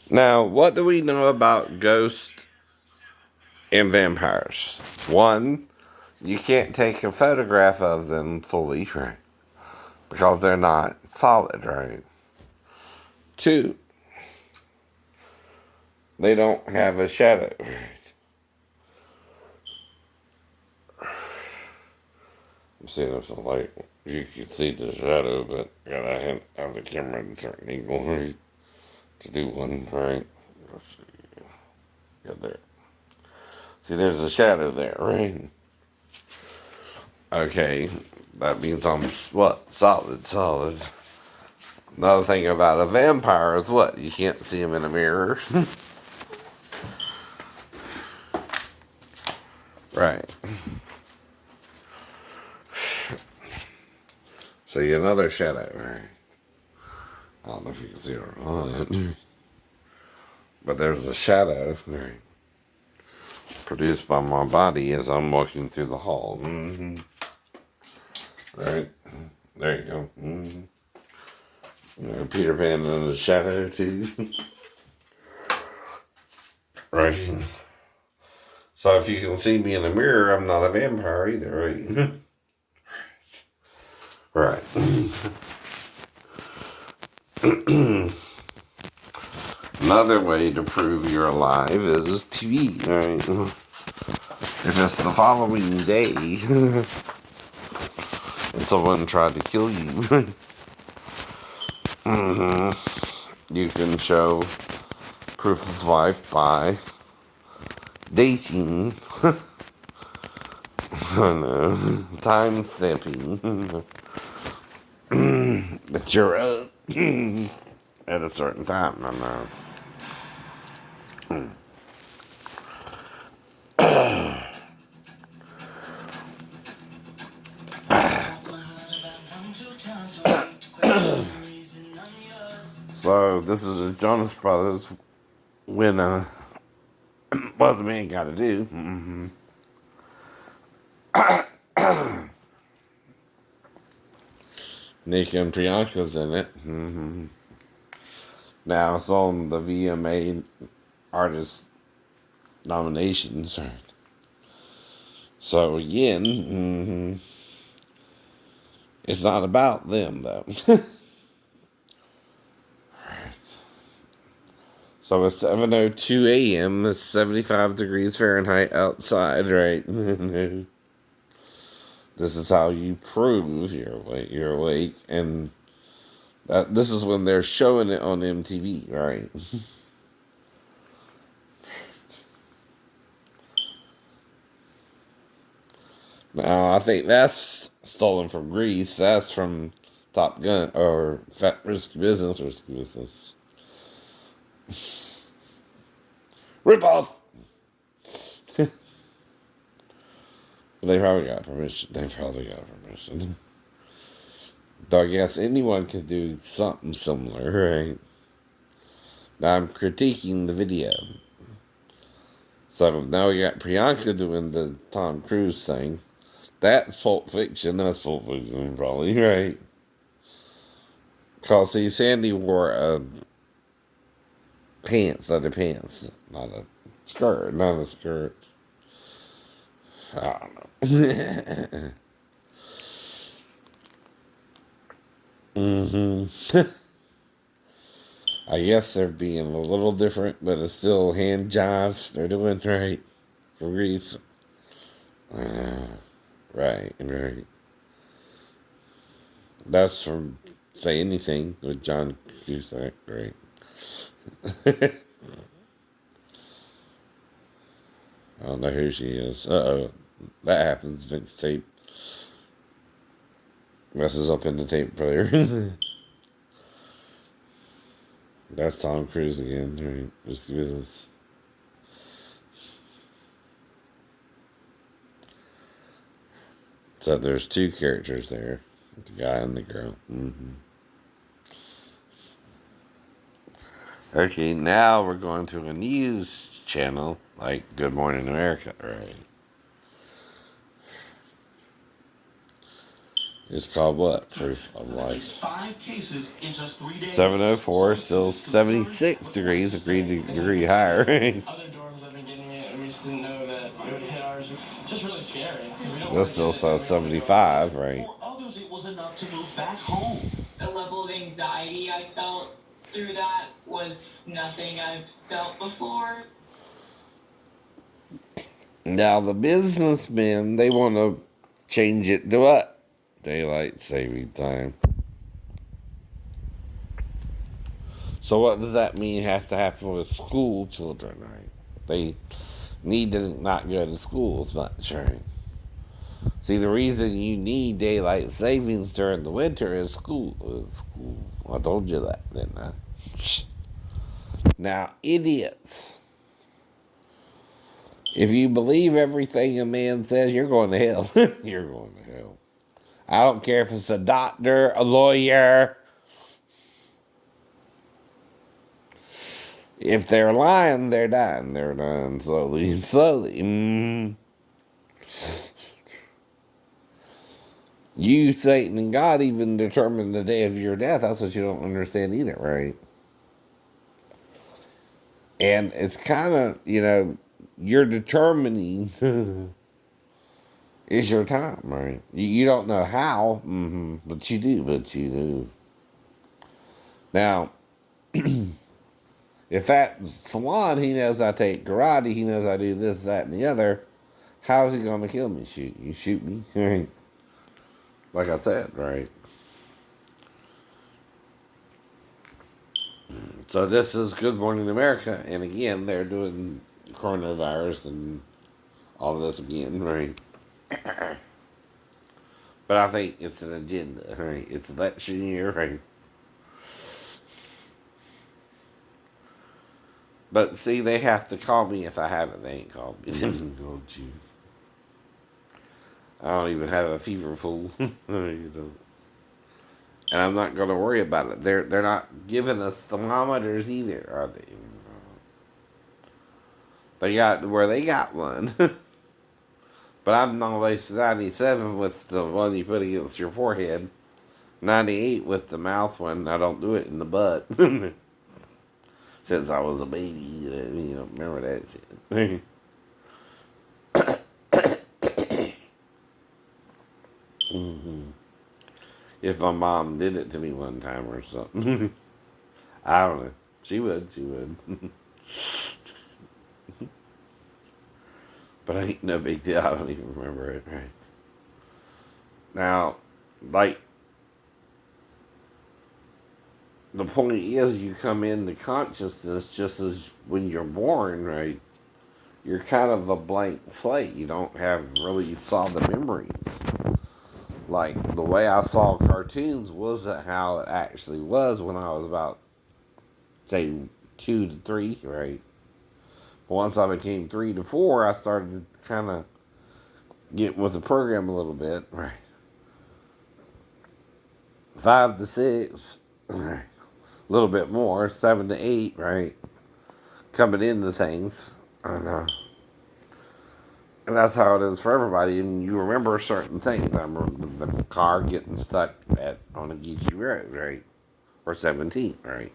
Now, what do we know about ghosts and vampires? One, you can't take a photograph of them fully, right? Because they're not solid, right? Two, they don't have a shadow, right? I'm seeing if the light, you can see the shadow, but gotta have the camera at a certain angle, right? To do one, right? Let's see. Yeah, there. See, there's a shadow there, right? Okay, that means I'm what? Solid, solid. Another thing about a vampire is what? You can't see him in a mirror. Right. See another shadow, right? I don't know if you can see it or not. But there's a shadow, right? Produced by my body as I'm walking through the hall. Mm-hmm. Right? There you go. Mm-hmm. You know, Peter Pan in the shadow, too. Right? So if you can see me in the mirror, I'm not a vampire either, right? Right. Another way to prove you're alive is TV, right? If it's the following day and someone tried to kill you, you can show proof of life by dating, time stamping that you're at a certain time. I know. So this is the Jonas Brothers when what the man got to do. Nick and Priyanka's in it. Now it's on the VMA artist nominations. So again, it's not about them though. So it's 7:02 a.m. It's 75 degrees Fahrenheit outside, right? This is how you prove you're awake. You're awake, and this is when they're showing it on MTV, right? Now I think that's stolen from Greece. That's from Top Gun or Fat Risky Business. Risky Business. Rip off. They probably got permission. They probably got permission. Though I guess anyone could do something similar, right? Now I'm critiquing the video. So now we got Priyanka doing the Tom Cruise thing. That's Pulp Fiction. That's Pulp Fiction, probably, right? Because, see, Sandy wore other pants, not a skirt, not a skirt. I don't know. I guess they're being a little different, but it's still hand jobs they're doing right for Greece. Right, right. That's from Say Anything with John Cusack, right? I don't know who she is. Uh oh. That happens. Vince tape messes up in the tape player. That's Tom Cruise again, right? Just business. So there's two characters there, the guy and the girl. Okay, now we're going to a news channel like Good Morning America, right? It's called what? Proof of With at least life. 5 cases in just 3 days. 704, Some still students concerned 76 with where to degrees, a stay. degree higher. Other dorms have been getting it, and we just didn't know that it would hit ours. Just really scary because we don't want This to still get it and says we don't want to go out and get 75, it. right? For others, it was enough to move back home. The level of anxiety I felt through that was nothing I've felt before. Now, the businessmen, they want to change it to what? Daylight saving time. So what does that mean has to happen with school children, right? They need to not go to school as much, right? See, the reason you need daylight savings during the winter is school. I told you that, didn't I? Now, idiots. If you believe everything a man says, you're going to hell. You're going to hell. I don't care if it's a doctor, a lawyer. If they're lying, they're dying. They're dying slowly and slowly. You, Satan, and God even determine the day of your death. That's what you don't understand either, right? And it's kind of, you're determining is your time, right? You don't know how, but you do. Now, if that salon, he knows I take karate, he knows I do this, that, and the other, how is he going to kill me? Shoot me? Right? Like I said, right? So this is Good Morning America, and again, they're doing coronavirus and all of this again, right? But I think it's an agenda, right? It's election year, right? But see, they have to call me if I haven't. They ain't called me. Don't you? I don't even have a fever pool. And I'm not going to worry about it. They're not giving us thermometers either, are they? They got one. But I'm always 97 with the one you put against your forehead. 98 with the mouth one. I don't do it in the butt. Since I was a baby, remember that shit. If my mom did it to me one time or something. I don't know. She would. But I ain't no big deal. I don't even remember it, right? Now, like, the point is you come into consciousness just as when you're born, right? You're kind of a blank slate. You don't have really solid memories. Like, the way I saw cartoons wasn't how it actually was when I was about, say, 2 to 3, right? But once I became 3 to 4, I started to kind of get with the program a little bit, right? 5 to 6, right? A little bit more, 7 to 8, right? Coming into things. And that's how it is for everybody. And you remember certain things. I remember the car getting stuck on a Geechee Road, right? Or 17, right?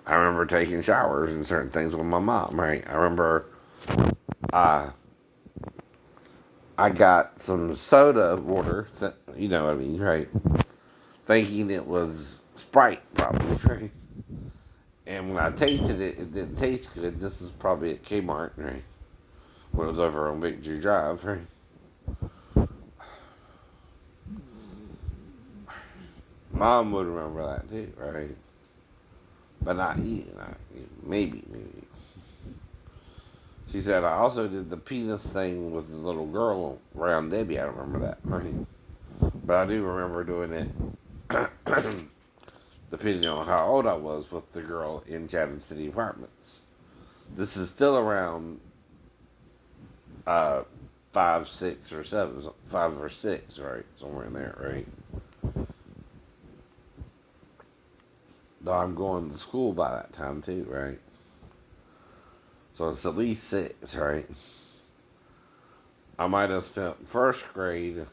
I remember taking showers and certain things with my mom, right? I remember I got some soda water, you know what I mean, right? Thinking it was Sprite, probably, right? And when I tasted it, it didn't taste good. This is probably at Kmart, right? When it was over on Victory Drive, right? Mom would remember that too, right? But not eating. Maybe. She said I also did the penis thing with the little girl around Debbie. I don't remember that, right? But I do remember doing it, depending on how old I was, with the girl in Chatham City Apartments. This is still around 5, 6, or 7, 5 or 6, right? Somewhere in there, right? Though I'm going to school by that time too, right? So it's at least 6, right? I might have spent first grade.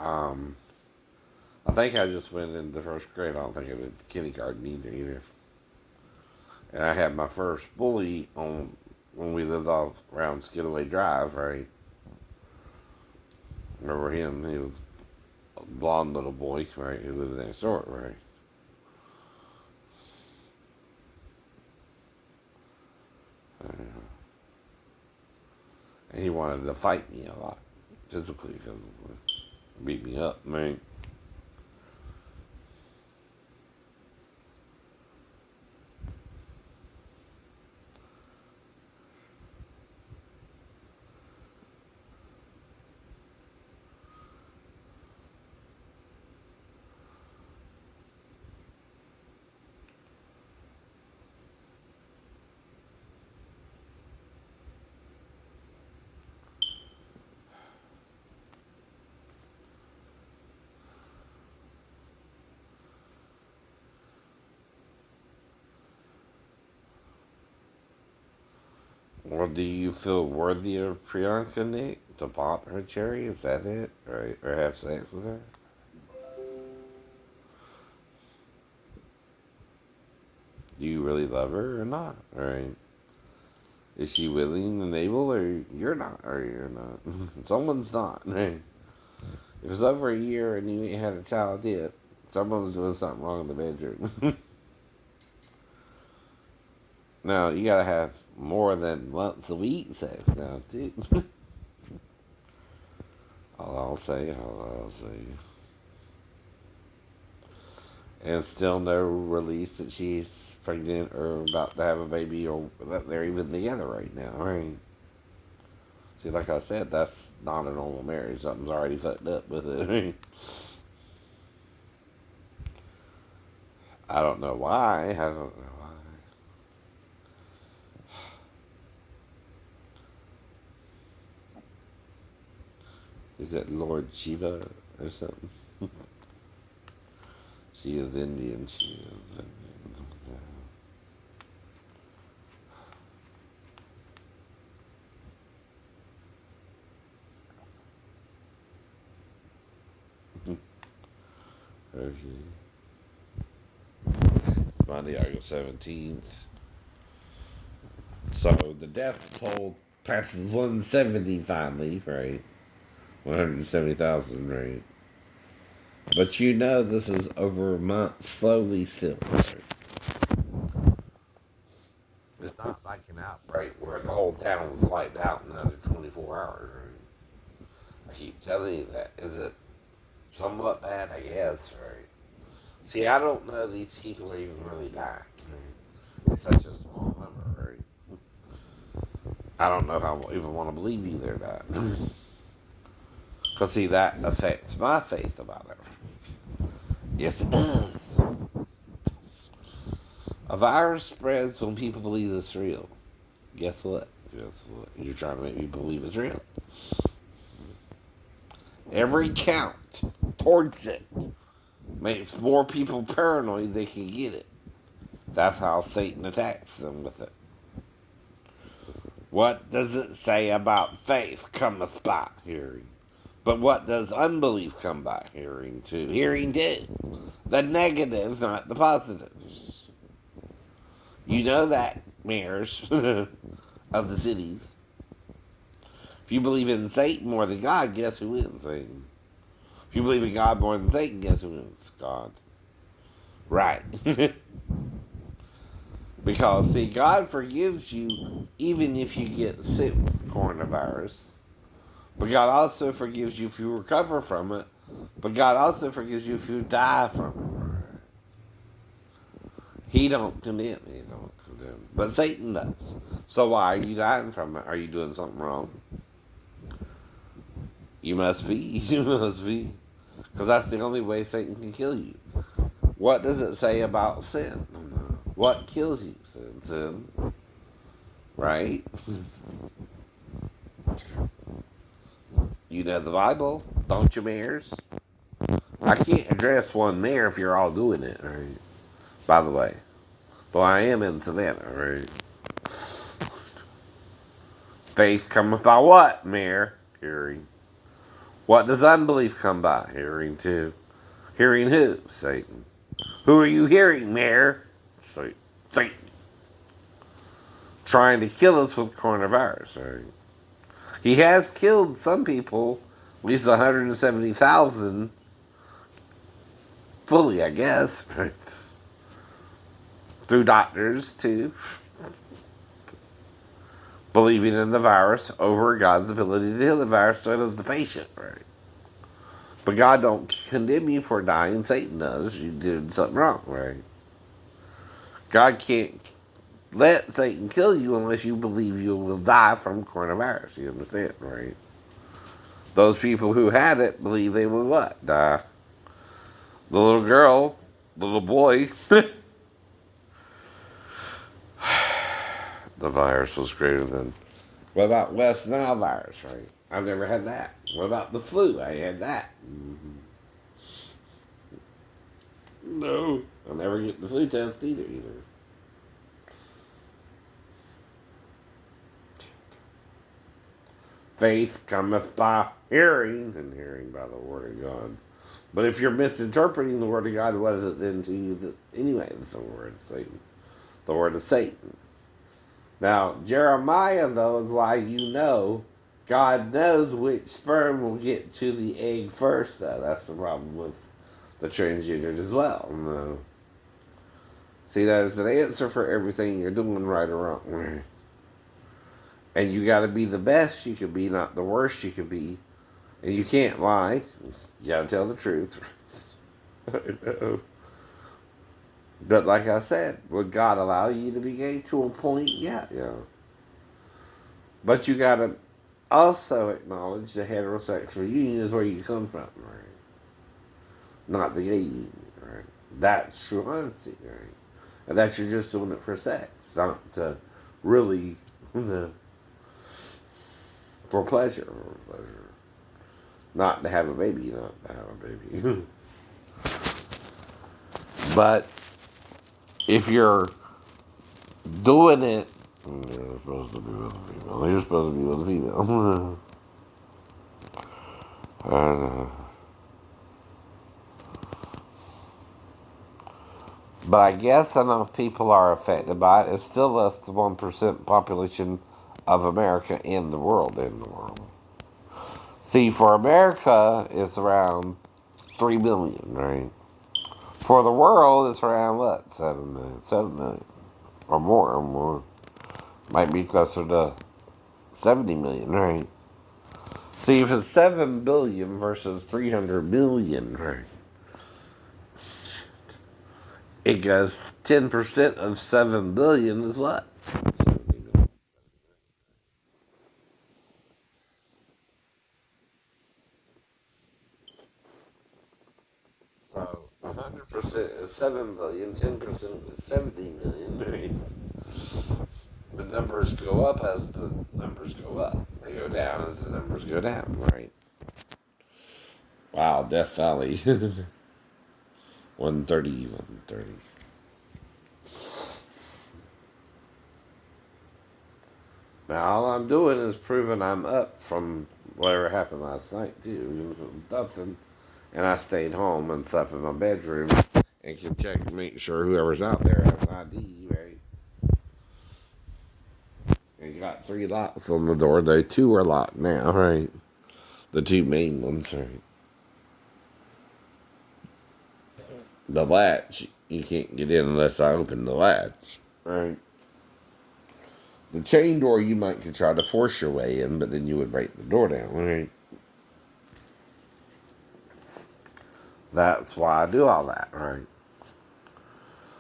Um, I think I just went into first grade. I don't think I did kindergarten either. And I had my first bully on when we lived off around Skidaway Drive, right? Remember him? He was a blonde little boy, right? Who lived next door, right? And he wanted to fight me a lot, physically, beat me up, man. Well, do you feel worthy of Priyanka, Nick, to pop her cherry? Is that it? Right? Or have sex with her? Do you really love her or not? Right? Is she willing and able, or you're not, or you're not? Someone's not, right? If it's over a year and you ain't had a child yet, someone's doing something wrong in the bedroom. Now, you gotta have more than once a week sex now, too. All I'll say. And still no release that she's pregnant or about to have a baby or that they're even together right now, right? See, like I said, that's not a normal marriage. Something's already fucked up with it. Right? I don't know why. I don't know why. Is it Lord Shiva or something? She is Indian. She is Indian. Okay. It's Monday, August 17th. So the death toll passes 170 finally, right? 170,000, right? But you know this is over a month, slowly still, right? It's not like an outbreak where the whole town is wiped out in another 24 hours, right? I keep telling you that. Is it somewhat bad? I guess, right? See, I don't know these people are even really dying. Right? It's such a small number, right? I don't know if I even want to believe you they're dying. Because, see, that affects my faith about it. Yes, it does. A virus spreads when people believe it's real. Guess what? Guess what? You're trying to make me believe it's real. Every count towards it makes more people paranoid they can get it. That's how Satan attacks them with it. What does it say about faith cometh by hearing? But what does unbelief come by hearing too? Hearing too. The negative, not the positives. You know that, mayors of the cities. If you believe in Satan more than God, guess who wins? Satan. If you believe in God more than Satan, guess who wins? God. Right. Because, see, God forgives you even if you get sick with coronavirus. But God also forgives you if you recover from it. But God also forgives you if you die from it. He don't condemn. He don't condemn. But Satan does. So why are you dying from it? Are you doing something wrong? You must be. You must be. Because that's the only way Satan can kill you. What does it say about sin? What kills you? Sin. Right? You know the Bible, don't you, mayors? I can't address one mayor if you're all doing it, right? By the way. Though I am in Savannah, right? Faith cometh by what, mayor? Hearing. What does unbelief come by? Hearing too. Hearing who? Satan. Who are you hearing, Mayor? Satan. Trying to kill us with coronavirus, right? He has killed some people, at least 170,000, fully, I guess, right? Through doctors, too. Believing in the virus over God's ability to heal the virus, so does the patient, right? But God don't condemn you for dying, Satan does. You did something wrong, right? God can't let Satan kill you unless you believe you will die from coronavirus. You understand, right? Those people who had it believe they will what? Die. The little girl, the little boy, the virus was greater than. What about West Nile virus, right? I've never had that. What about the flu? I had that. No. I'll never get the flu test either. Faith cometh by hearing, and hearing by the word of God. But if you're misinterpreting the word of God, what is it then to you? Anyway, it's the word of Satan. The word of Satan. Now, Jeremiah, though, is why you know God knows which sperm will get to the egg first, though. That's the problem with the transgendered as well. No. See, that is an answer for everything you're doing right or wrong. And you got to be the best you can be, not the worst you can be. And you can't lie. You got to tell the truth. I know. But like I said, would God allow you to be gay to a point? Yeah, But you got to also acknowledge the heterosexual union is where you come from, right? Not the gay union, right? That's true honesty, right? And that you're just doing it for sex, not to really, for pleasure. Not to have a baby, not to have a baby. But if you're doing it, you're supposed to be with a female. You're supposed to be with a female. But I guess enough people are affected by it. It's still less than 1% population of America in the world. See, for America, it's around 3 million, right? For the world, it's around what? 7 million. 7 million. Or more. Might be closer to 70 million, right? See, if it's 7 billion versus 300 million, right? It goes 10% of 7 billion is what? So 100% is 7 billion, 10% is 70 million, right? The numbers go up as the numbers go up. They go down as the numbers go down, right? Wow, Death Valley. 130, 130. Now, all I'm doing is proving I'm up from whatever happened last night, too. Even if it was nothing. And I stayed home and slept in my bedroom and can check and make sure whoever's out there has an ID, right? And you got 3 locks on the door. The 2 are locked now, right? The 2 main ones, right? The latch, you can't get in unless I open the latch, right? The chain door, you might could try to force your way in, but then you would break the door down, right? That's why I do all that, right?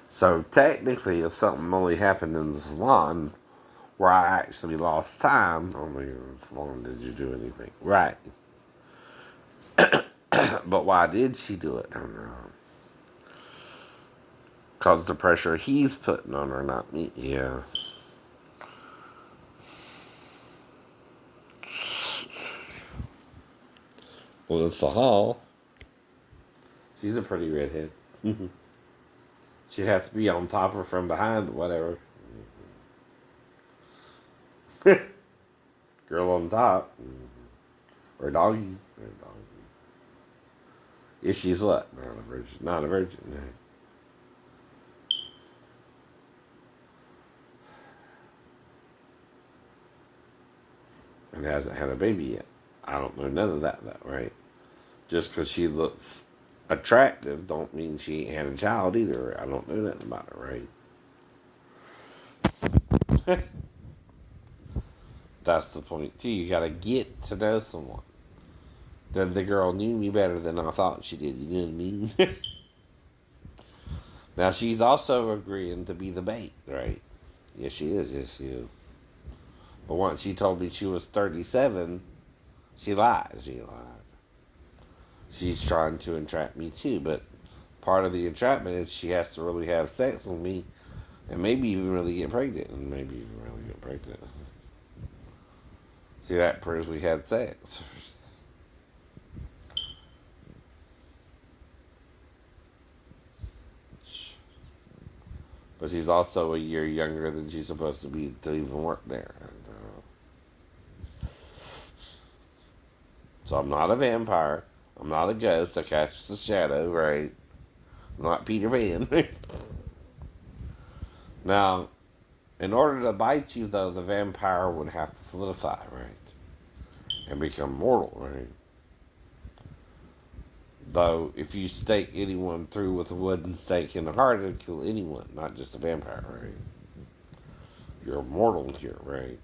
So technically, if something only happened in the salon where I actually lost time, only in the salon did you do anything, right? But why did she do it? I don't know. Cause the pressure he's putting on her, not me. Yeah. Well, it's the hall. She's a pretty redhead. She'd have to be on top or from behind, but whatever. Girl on top. Or doggy. If she's what? Not a virgin. Not a virgin. Right? And hasn't had a baby yet. I don't know none of that, though, right? Just because she looks attractive don't mean she ain't had a child either. I don't know nothing about her, right? That's the point, too. You gotta get to know someone. Then the girl knew me better than I thought she did, you know what I mean? Now, she's also agreeing to be the bait, right? Yes, she is. Yes, she is. But once she told me she was 37, she lied. She lied. She's trying to entrap me, too, but part of the entrapment is she has to really have sex with me and maybe even really get pregnant. And maybe even really get pregnant. See, that proves we had sex. But she's also a year younger than she's supposed to be to even work there. And, so I'm not a vampire. I'm not a ghost. I catch the shadow, right? I'm not Peter Pan. Now, in order to bite you, though, the vampire would have to solidify, right? And become mortal, right? Though, if you stake anyone through with a wooden stake in the heart, it'll kill anyone, not just a vampire, right? You're immortal here, right?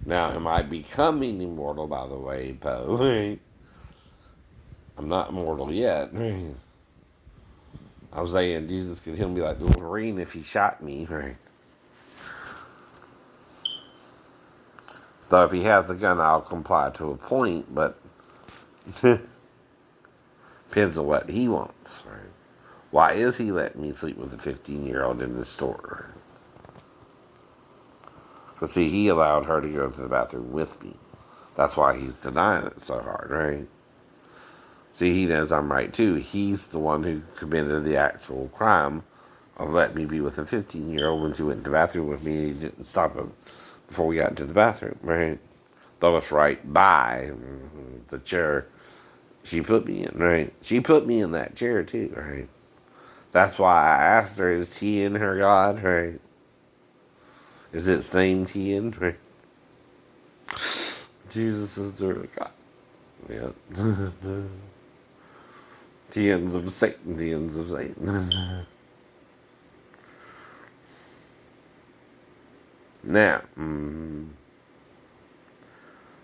Now, am I becoming immortal, by the way, Poe? Right? I'm not immortal yet, right? I was saying Jesus could heal me like Wolverine if he shot me, right? Though if he has a gun, I'll comply to a point, but depends on what he wants, right? Why is he letting me sleep with a 15-year-old in the store? Because, see, he allowed her to go to the bathroom with me. That's why he's denying it so hard, right? See, he knows I'm right, too. He's the one who committed the actual crime of letting me be with a 15-year-old when she went to the bathroom with me and he didn't stop him before we got into the bathroom, right? Though it's right by the chair she put me in, right? She put me in that chair, too, right? That's why I asked her, is Tien her God, right? Is its name Tien, right? Jesus is their God. Yeah. Tiens of Satan, Tiens of Satan. Now, I'm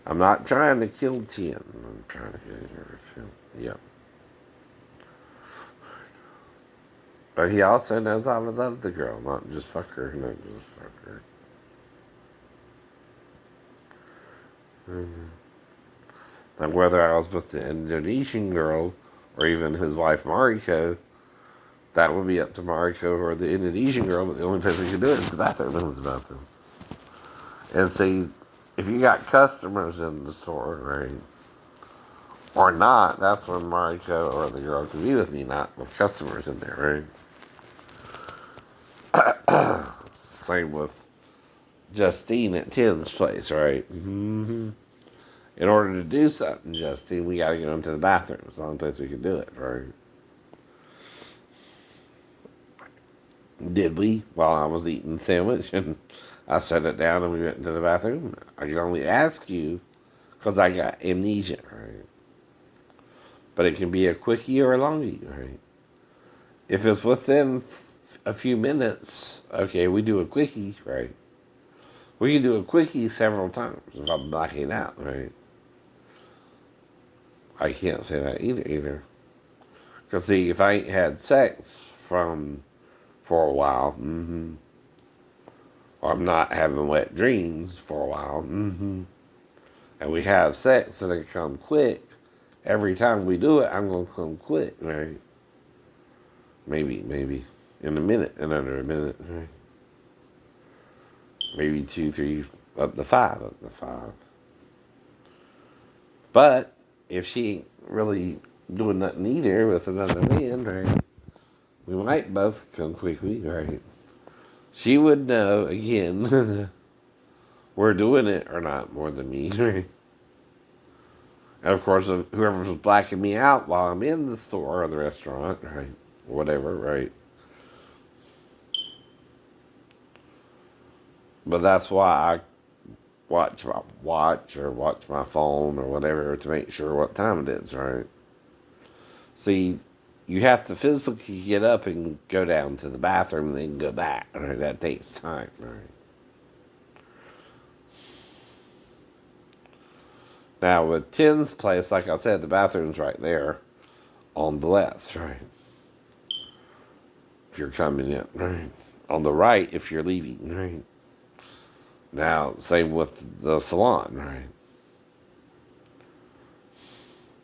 not trying to kill Tien. I'm trying to get her to kill. Yep. But he also knows how to love the girl, not just fuck her, not just fuck her. Like whether I was with the Indonesian girl or even his wife Mariko, that would be up to Mariko or the Indonesian girl, but the only place we could do it is the bathroom. It was the bathroom. And see, if you got customers in the store, right, or not, that's when Mariko or the girl could be with me, not with customers in there, right? Same with Justine at Tim's place, right? Mm-hmm. In order to do something, Justine, we got to go into the bathroom. It's the only place we can do it, right? Did we? While I was eating the sandwich and I set it down and we went into the bathroom. I can only ask you because I got amnesia, right? But it can be a quickie or a longie, right? If it's within a few minutes, okay, we do a quickie, right? We can do a quickie several times if I'm blacking out, right? I can't say that either. Because, see, if I ain't had sex for a while, or I'm not having wet dreams for a while, and we have sex and it come quick, every time we do it, I'm going to come quick, right? Maybe, in a minute, in under a minute, right? Maybe 2, 3, up to 5. But if she ain't really doing nothing either with another man, right, we might both come quickly, right? She would know, again, we're doing it or not more than me, right? And of course, if whoever's blacking me out while I'm in the store or the restaurant, right, whatever, right. But that's why I watch my watch or watch my phone or whatever to make sure what time it is, right? See, you have to physically get up and go down to the bathroom and then go back, right? That takes time, right? Now, with Tim's place, like I said, the bathroom's right there on the left, right? If you're coming in, right? On the right if you're leaving, right? Now, same with the salon, right?